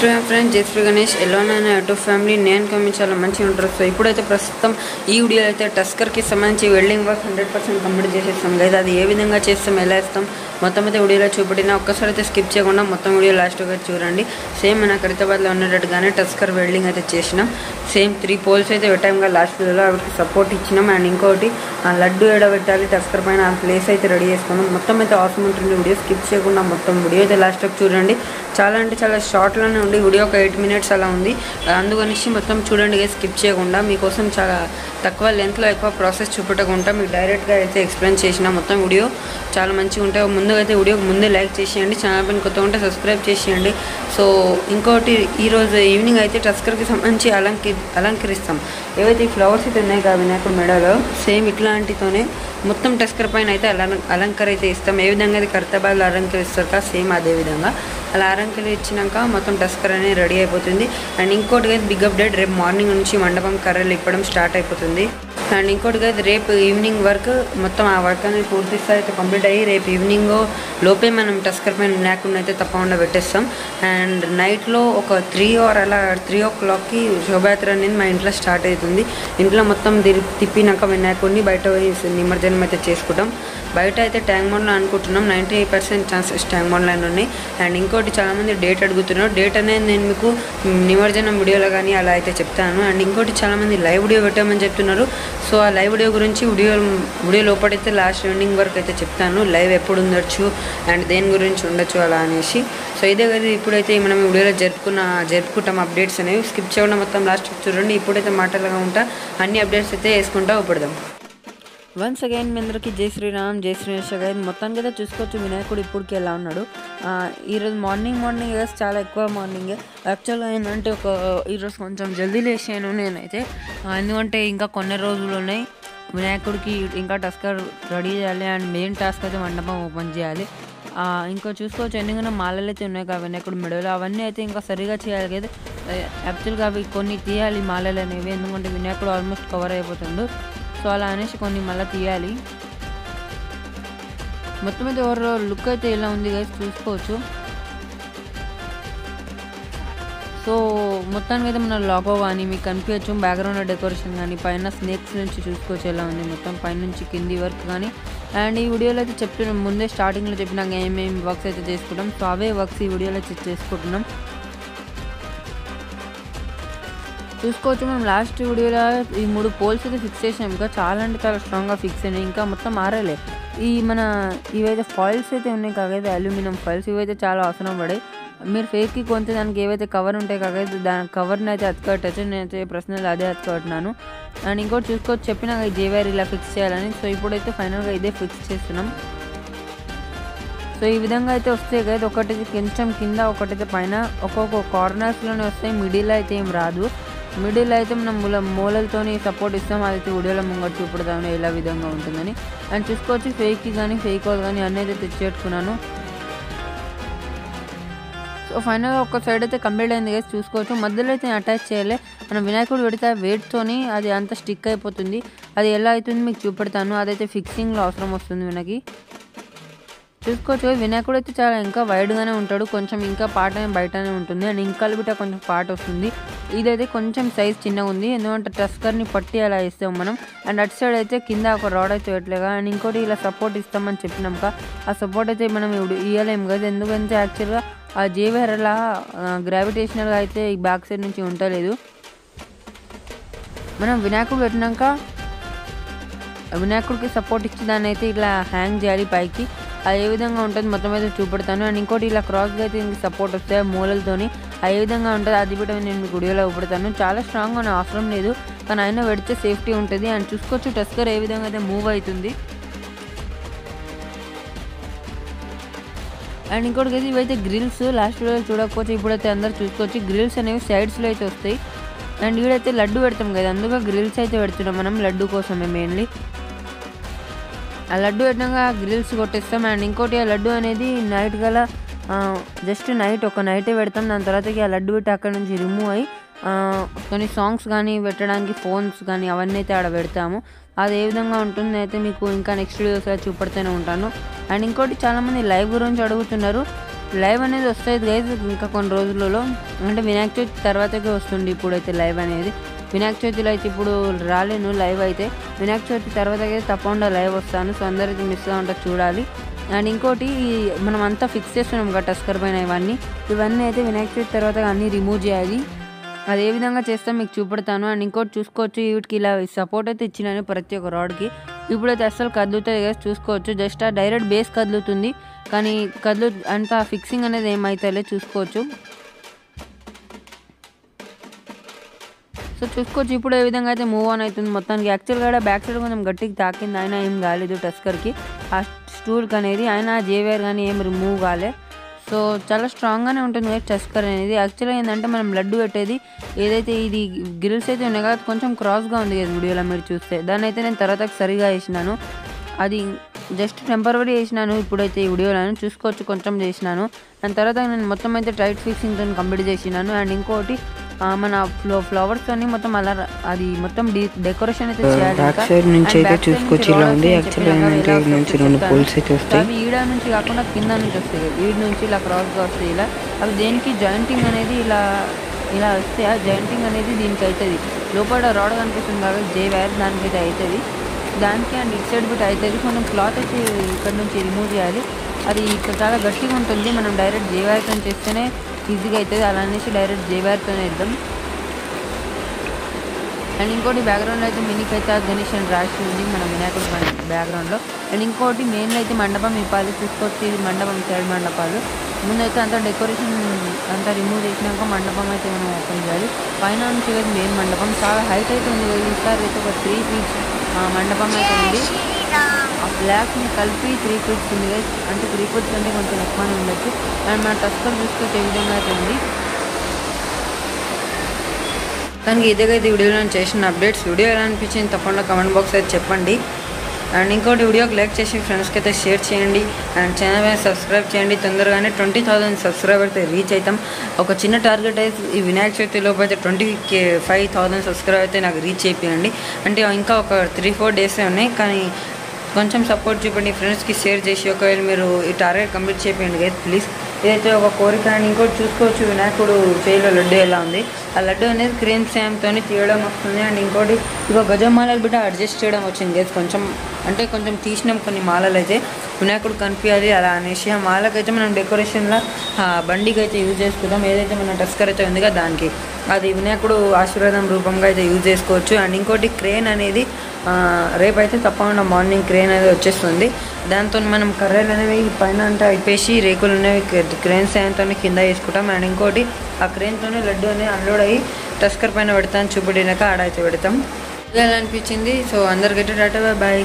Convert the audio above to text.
To my friends Jayashree Ganesh ఎల్లోనా YouTube family నేను కమ్మి చాలా మంచిగా ఉంటారు. సో ఇప్పుడైతే ప్రస్తుతం ఈ వీడియో అయితే టస్కర్కి సంబంధించి వెల్డింగ్ వర్క్ 100% కంప్లీట్ చేసేస్తాం కదా. అది ఏ విధంగా చేస్తాం, ఎలా ఇస్తాం మొత్తం అయితే వీడియోలో చూపెట్టిన ఒక్కసారి అయితే స్కిప్ చేయకుండా మొత్తం వీడియో లాస్ట్గా చూడండి. సేమ్ మన హైదరాబాద్లో ఉన్నట్టుగానే టస్కర్ వెల్డింగ్ అయితే చేసినాం. సేమ్ 3 పోల్స్ అయితే పెట్టాంగా లాస్ట్ వీడియోలో, వాటికి సపోర్ట్ ఇచ్చినాం. అండ్ ఇంకోటి ఆ లడ్డు ఎడబెట్టాలి టస్కర్ పైన, ఆ ప్లేస్ అయితే రెడీ చేసుకున్నాం. మొత్తం అయితే అవసరం ఉంటుంది. వీడియో స్కిప్ చేయకుండా మొత్తం వీడియో అయితే లాస్ట్ వరకు చూడండి. చాలా అంటే చాలా షార్ట్లోనే ఉండి వీడియో ఒక 8 minutes అలా ఉంది. అందుకనేసి మొత్తం చూడండి, స్కిప్ చేయకుండా. మీకోసం చాలా తక్కువ లెంత్లో ఎక్కువ ప్రాసెస్ చూపెట్టకుండా మీకు డైరెక్ట్గా అయితే ఎక్స్ప్లెయిన్ చేసిన మొత్తం వీడియో చాలా మంచిగా ఉంటాయి. ముందుగా అయితే వీడియోకి ముందే లైక్ చేసేయండి, ఛానల్ పైన కొత్త ఉంటే సబ్స్క్రైబ్ చేసేయండి. సో ఇంకోటి ఈరోజు ఈవినింగ్ అయితే టస్కర్కి సంబంధించి అలంకరిస్తాం. ఏవైతే ఈ ఫ్లవర్స్ అయితే ఉన్నాయి కదా వినాయకుడు మెడలో, సేమ్ ఇట్లాంటితోనే మొత్తం టస్కర్ పైన అయితే అలంకరైతే ఇస్తాం. ఏ విధంగా అయితే కర్తాబాద్లో అలంకరిస్తారు కదా, సేమ్ అదే విధంగా అలా అలంకరించినాక మొత్తం టస్కర్ అనేది రెడీ అయిపోతుంది. అండ్ ఇంకోటి అయితే బిగ్ అప్డేట్, రేపు మార్నింగ్ నుంచి మండపం కర్రలు ఇప్పడం స్టార్ట్ అయిపోతుంది. అండ్ ఇంకోటి అయితే రేపు ఈవినింగ్ వర్క్ మొత్తం ఆ వర్క్ అనేది పూర్తి స్థాయి అయితే కంప్లీట్ అయ్యి రేపు ఈవినింగ్ లోపే మనం టస్కర్ పైన వినాయకుడిని అయితే తప్పకుండా పెట్టేస్తాం. అండ్ నైట్లో ఒక 3 or అలా 3 o'clockకి శోభయాత్ర అనేది మా ఇంట్లో స్టార్ట్ అవుతుంది. ఇంట్లో మొత్తం తిప్పినాక వినాయకుడిని బయట నిమజ్జనం అయితే చేసుకుంటాం. బయట అయితే ట్యాంక్ బండ్లో అనుకుంటున్నాం. 90% ఛాన్సెస్ ట్యాంక్ బండ్లో ఉన్నాయి. అండ్ ఇంకోటి చాలామంది డేట్ అడుగుతున్నారు. డేట్ అనేది నేను మీకు నిమజ్జనం వీడియోలో కానీ అలా అయితే చెప్తాను. అండ్ ఇంకోటి చాలామంది లైవ్ వీడియో పెట్టామని చెప్తున్నారు. సో ఆ లైవ్ వీడియో గురించి వీడియో లోపలైతే లాస్ట్ ఎండింగ్ వరకు అయితే చెప్తాను. లైవ్ ఎప్పుడు ఉండొచ్చు అండ్ దేని గురించి ఉండొచ్చు అలా అనేసి. సో ఇదే కదా ఇప్పుడైతే మనం వీడియోలో జరుపుకుంటాం అప్డేట్స్ అనేవి. స్కిప్ చేయడం మొత్తం లాస్ట్ చూడండి. ఇప్పుడైతే మాటలుగా ఉంటా అన్ని అప్డేట్స్ అయితే వేసుకుంటా ఉపడదాం. వన్స్ అగైన్ మీ అందరికీ జై శ్రీరామ్, జై శ్రీనివాస్ అగైన్. మొత్తానికి అయితే చూసుకోవచ్చు వినాయకుడు ఇప్పటికి ఎలా ఉన్నాడు. ఈరోజు మార్నింగ్ చాలా ఎక్కువ మార్నింగే. యాక్చువల్గా ఏంటంటే ఈరోజు కొంచెం జల్దీ లేచాను నేనైతే. ఎందుకంటే ఇంకా కొన్ని రోజులు ఉన్నాయి వినాయకుడికి, ఇంకా టస్కర్ రెడీ చేయాలి. అండ్ మెయిన్ టాస్క్ అయితే మండపం ఓపెన్ చేయాలి. ఇంకా చూసుకోవచ్చు ఎందుకంటే మాలలు అయితే ఉన్నాయి కదా వినాయకుడు మెడలో, అవన్నీ అయితే ఇంకా సరిగా చేయాలి కదా. యాక్చువల్గా అవి కొన్ని తీయాలి మాలలు అనేవి, ఎందుకంటే వినాయకుడు ఆల్మోస్ట్ కవర్ అయిపోతుండు. సో అలా అనేసి కొన్ని మళ్ళీ తీయాలి. మొత్తం అయితే ఎవరో లుక్ అయితే ఎలా ఉంది గైస్ చూసుకోవచ్చు. సో మొత్తానికి అయితే మన లాగో కానీ మీకు కనిపించచ్చు, బ్యాక్గ్రౌండ్ డెకరేషన్ కానీ, పైన స్నేక్స్ నుంచి చూసుకోవచ్చు ఎలా ఉంది మొత్తం పైన నుంచి కింది వర్క్ కానీ. అండ్ ఈ వీడియోలో అయితే చెప్తున్నాం, ముందే స్టార్టింగ్లో చెప్పినాక ఏమేమి వర్క్స్ అయితే చేసుకుంటాం. సో అవే వర్క్స్ ఈ వీడియోలో చేసుకుంటున్నాం. చూసుకోవచ్చు మనం లాస్ట్ వీడియోలో ఈ 3 పోల్స్ అయితే ఫిక్స్ చేసాం. ఇంకా చాలా అంటే చాలా స్ట్రాంగ్గా ఫిక్స్ అయినాయి. ఇంకా మొత్తం ఆరేలే. ఇవైతే ఫాయిల్స్ అయితే ఉన్నాయి కాకైతే అల్యూమినియం ఫాయిల్స్, ఇవైతే చాలా అవసరం పడాయి. మీరు ఫేక్కి కొంత దానికి ఏవైతే కవర్ ఉంటాయి కాకైతే దాని కవర్ని అయితే అతుకట్టచ్చు. నేనైతే పర్సనల్ అదే అతుకట్టినాను. అండ్ ఇంకోటి చూసుకోవచ్చు చెప్పినా ఈ జేవైర్ ఇలా ఫిక్స్ చేయాలని. సో ఇప్పుడైతే ఫైనల్గా ఇదే ఫిక్స్ చేస్తున్నాం. సో ఈ విధంగా అయితే వస్తాయి కదా, ఒకటి కొంచెం కింద ఒకటైతే పైన, ఒక్కొక్క కార్నర్స్లోనే వస్తాయి. మిడిల్ అయితే ఏం రాదు. మిడిల్ అయితే మనం మూలలతో సపోర్ట్ ఇస్తాం. అదైతే వీడియోలో ముంగట్టు చూపుడుదామని ఎలా విధంగా ఉంటుందని. అండ్ చూసుకోవచ్చు ఫేక్కి కానీ ఫేక్ వాళ్ళు కానీ అన్నీ అయితే తెచ్చేట్టుకున్నాను. సో ఫైనల్గా ఒక సైడ్ అయితే కంప్లీట్ అయింది కదా చూసుకోవచ్చు. మధ్యలో అయితే అటాచ్ చేయాలి. మనం వినాయకుడు పెడితే వెయిట్తోని అది అంతా స్టిక్ అయిపోతుంది. అది ఎలా అవుతుంది మీకు చూపెడతాను. అదైతే ఫిక్సింగ్లో అవసరం వస్తుంది మనకి. చూసుకోవచ్చు వినాయకుడు అయితే చాలా ఇంకా వైడ్గానే ఉంటాడు. కొంచెం ఇంకా పార్ట్ అనేది బయటనే ఉంటుంది. అండ్ ఇంకా బిట్ట కొంచెం పార్ట్ వస్తుంది. ఇదైతే కొంచెం సైజ్ చిన్నగా ఉంది, ఎందుకంటే టస్కర్ని పట్టి అలా ఇస్తాం మనం. అండ్ అటు సైడ్ అయితే కింద ఒక రాడ్ అయితే పెట్టలేగా. అండ్ ఇంకోటి ఇలా సపోర్ట్ ఇస్తామని చెప్పినాం కదా, ఆ సపోర్ట్ అయితే మనం ఇవ్వలేము కదా. ఎందుకంటే యాక్చువల్గా ఆ జేవైర్ అలా గ్రావిటేషనల్గా అయితే ఈ బ్యాక్ సైడ్ నుంచి ఉండలేదు. మనం వినాయకుడు పెట్టినాక వినాయకుడికి సపోర్ట్ ఇచ్చి దాన్ని అయితే ఇలా హ్యాంగ్ చేయాలి పైకి. అది ఏ విధంగా ఉంటుంది మొత్తం అయితే చూపెడతాను. అండ్ ఇంకోటి ఇలా క్రాస్గా అయితే ఇంక సపోర్ట్ వస్తాయి మూలలతోని, అది ఏ విధంగా ఉంటుంది అది కూడా నేను మీకు వీడియోలో చూపెడతాను. చాలా స్ట్రాంగ్గా అవసరం లేదు, కానీ అయినా పెడితే సేఫ్టీ ఉంటుంది. అండ్ చూసుకోవచ్చు టస్కర్ ఏ విధంగా అయితే మూవ్ అవుతుంది. అండ్ ఇంకోటి అయితే ఇవైతే గ్రిల్స్ లాస్ట్ వీడియోలో చూడకపోవచ్చు, ఇప్పుడైతే అందరు చూసుకోవచ్చు. గ్రిల్స్ అనేవి సైడ్స్లో అయితే వస్తాయి. అండ్ వీడైతే లడ్డు పెడతాం కదా, అందుకే గ్రిల్స్ అయితే పెడుతున్నాం మనం లడ్డు కోసమే మెయిన్లీ. ఆ లడ్డు పెట్టినాక గ్రిల్స్ కొట్టేస్తాం. అండ్ ఇంకోటి ఆ లడ్డు అనేది నైట్ గల జస్ట్ ఒక నైటే పెడతాం. దాని తర్వాతకి ఆ లడ్డు పెట్టి అక్కడ నుంచి రిమూవ్ అయ్యి కొన్ని సాంగ్స్ కానీ పెట్టడానికి ఫోన్స్ కానీ అవన్నీ అయితే ఆడ పెడతాము. అది ఏ విధంగా ఉంటుంది అయితే మీకు ఇంకా నెక్స్ట్ వీడియోస్లో చూపెడుతూనే ఉంటాను. అండ్ ఇంకోటి చాలామంది లైవ్ గురించి అడుగుతున్నారు. లైవ్ అనేది వస్తుంది గైస్ ఇంకా కొన్ని రోజులలో, అంటే వినాయక చవితి తర్వాతకే వస్తుంది ఇప్పుడైతే లైవ్ అనేది. వినాయక చవితిలో అయితే ఇప్పుడు రాలేను లైవ్ అయితే, వినాయక చవితి తర్వాత అయితే తప్పకుండా లైవ్ వస్తాను. సో అందరైతే మిస్ కాకుండా చూడాలి. అండ్ ఇంకోటి మనం అంతా ఫిక్స్ చేస్తున్నాం కదా టస్కర్ పైన ఇవన్నీ అయితే వినాయక చవితి తర్వాత అన్నీ రిమూవ్ చేయాలి. అది ఏ విధంగా చేస్తే మీకు చూపెడతాను. అండ్ ఇంకోటి చూసుకోవచ్చు, వీటికి ఇలా సపోర్ట్ అయితే ఇచ్చినాను ప్రతి ఒక్క రాడ్కి. ఇప్పుడైతే అస్సలు కదులుతుంది కదా చూసుకోవచ్చు, జస్ట్ ఆ డైరెక్ట్ బేస్ కదులుతుంది కానీ అంత ఫిక్సింగ్ అనేది ఏమైతే చూసుకోవచ్చు. సో చూసుకోవచ్చు ఇప్పుడు ఏ విధంగా అయితే మూవ్ ఆన్ అవుతుంది మొత్తానికి. యాక్చువల్గా బ్యాక్ సైడ్ కొంచెం గట్టికి తాకింది, అయినా ఏం కాలేదు టస్కర్కి ఆ స్టూల్కి అనేది, అయినా జేవిఆర్ కానీ ఏం రిమూవ్ కాలే. సో చాలా స్ట్రాంగ్గానే ఉంటుంది కదా టస్కర్ అనేది. యాక్చువల్గా ఏంటంటే మనం లడ్డు పెట్టేది ఏదైతే ఇది గ్రిల్స్ అయితే ఉన్నాయి కదా కొంచెం క్రాస్గా ఉంది కదా వీడియోలో మీరు చూస్తే, దాన్ని అయితే నేను తర్వాత సరిగా వేసినాను. అది జస్ట్ టెంపరరీ వేసినాను, ఇప్పుడైతే ఈ వీడియోలో చూసుకోవచ్చు కొంచెం చేసినాను. దాని తర్వాత నేను మొత్తం అయితే టైట్ ఫిక్సింగ్తో కంప్లీట్ చేసినాను. అండ్ ఇంకోటి మన ఫ్లవర్స్ అని మొత్తం అలా అది మొత్తం డెకరేషన్ అయితే చేయాలి. అవి ఈడ నుంచి కాకుండా కింద నుంచి వస్తాయి, ఈడ నుంచి ఇలా క్రాస్గా వస్తాయి. ఇలా అవి దేనికి జాయింటింగ్ అనేది ఇలా వస్తే ఆ జాయింటింగ్ అనేది దీనికి అవుతుంది. లోపల రాడ్ కనిపిస్తుంది కాబట్టి జేవిఆర్ దానికైతే అవుతుంది, దానికి అండ్ ఇటు సైడ్ బిట్ అవుతుంది. కొంచెం క్లాత్ అయితే ఇక్కడ నుంచి రిమూవ్ చేయాలి, అది ఇక్కడ చాలా గట్టిగా ఉంటుంది. మనం డైరెక్ట్ జేవిఆర్తో చేస్తేనే ఈజీగా అవుతుంది, అలా అనేసి డైరెక్ట్ జేవిఆర్తోనే ఇద్దాం. అండ్ ఇంకోటి బ్యాక్గ్రౌండ్లో అయితే మినీకి అయితే గణేష్ అని రాసి ఉంది మన వినాయకుడు బ్యాక్గ్రౌండ్లో. అండ్ ఇంకోటి మెయిన్లో అయితే మండపం ఇవ్వాలి, చూసుకోవచ్చు ఇది మండపం సైడ్ మండపాలు. ముందైతే అంతా డెకరేషన్ అంతా రిమూవ్ చేసినాక మండపం అయితే మనం ఓపెన్ చేయాలి. పైన నుంచి అయితే మెయిన్ మండపం చాలా హైట్ అయితే ఉంది కదా, ఈసారి అయితే ఒక 3 feet మండపం అయితే ఉంది. ఆ బ్లాక్ని కలిపి 3 feet ఉంది కదా, అంటే 3 feet అంటే కొంచెం ఎక్కువనే ఉండొచ్చు. అండ్ మన టస్కర్ చూసుకొచ్చే విధంగా అయితే ఉంది. దానికి ఇదిగా అయితే వీడియోలో చేసిన అప్డేట్స్. వీడియో ఎలా అనిపించింది తప్పకుండా కామెంట్ బాక్స్ అయితే చెప్పండి. అండ్ ఇంకోటి వీడియోకి లైక్ చేసి ఫ్రెండ్స్కి అయితే షేర్ చేయండి. అండ్ ఛానల్ మీద సబ్స్క్రైబ్ చేయండి. తొందరగానే 20,000 సబ్స్క్రైబర్ అయితే రీచ్ అవుతాం. ఒక చిన్న టార్గెట్ అయితే ఈ వినాయక చవితి లోపు అయితే 25,000 సబ్స్క్రైబర్ అయితే నాకు రీచ్ అయిపోయండి. అంటే ఇంకా ఒక 3-4 డేసే ఉన్నాయి, కానీ కొంచెం సపోర్ట్ చూపండి, ఫ్రెండ్స్కి షేర్ చేసి ఒకవేళ మీరు ఈ టార్గెట్ కంప్లీట్ చేయండి గైస్ ప్లీజ్. ఇదైతే ఒక కోరిక. అండ్ ఇంకోటి చూసుకోవచ్చు వినాయకుడు చేయిలో లడ్డు ఎలా ఉంది, ఆ లడ్డు అనేది క్రీమ్ సాయంతో తీయడం వస్తుంది. అండ్ ఇంకోటి ఇక గజమాలలు బిడ్డ అడ్జస్ట్ చేయడం వచ్చింది గైస్, కొంచెం తీసినాం కొన్ని మాలలు అయితే వినాయకుడు కనిపించాలి అలా అనేసి. ఆ మాలకైతే మనం డెకరేషన్లో బండికి అయితే యూజ్ చేసుకుంటాం, ఏదైతే మన టస్కర్ అయితే ఉంది కదా దానికి, అది వినాయకుడు ఆశీర్వాదం రూపంగా అయితే యూజ్ చేసుకోవచ్చు. అండ్ ఇంకోటి క్రేన్ అనేది రేపైతే తప్పకుండా మార్నింగ్ క్రేన్ అనేది వచ్చేస్తుంది. దాంతో మనం కర్రలు అనేవి పైన అంటే అయిపోయి రేకులు అనేవి క్రేన్ సాయంతో కింద వేసుకుంటాం. అండ్ ఇంకోటి ఆ క్రేన్తోనే లడ్డు అనేది అన్లోడ్ అయ్యి టస్కర్ పైన పెడతాను చూపెట్టినాక ఆడైతే పెడతాం. ఎలా అనిపించింది? సో అందరికైతే టాటా బాయ్.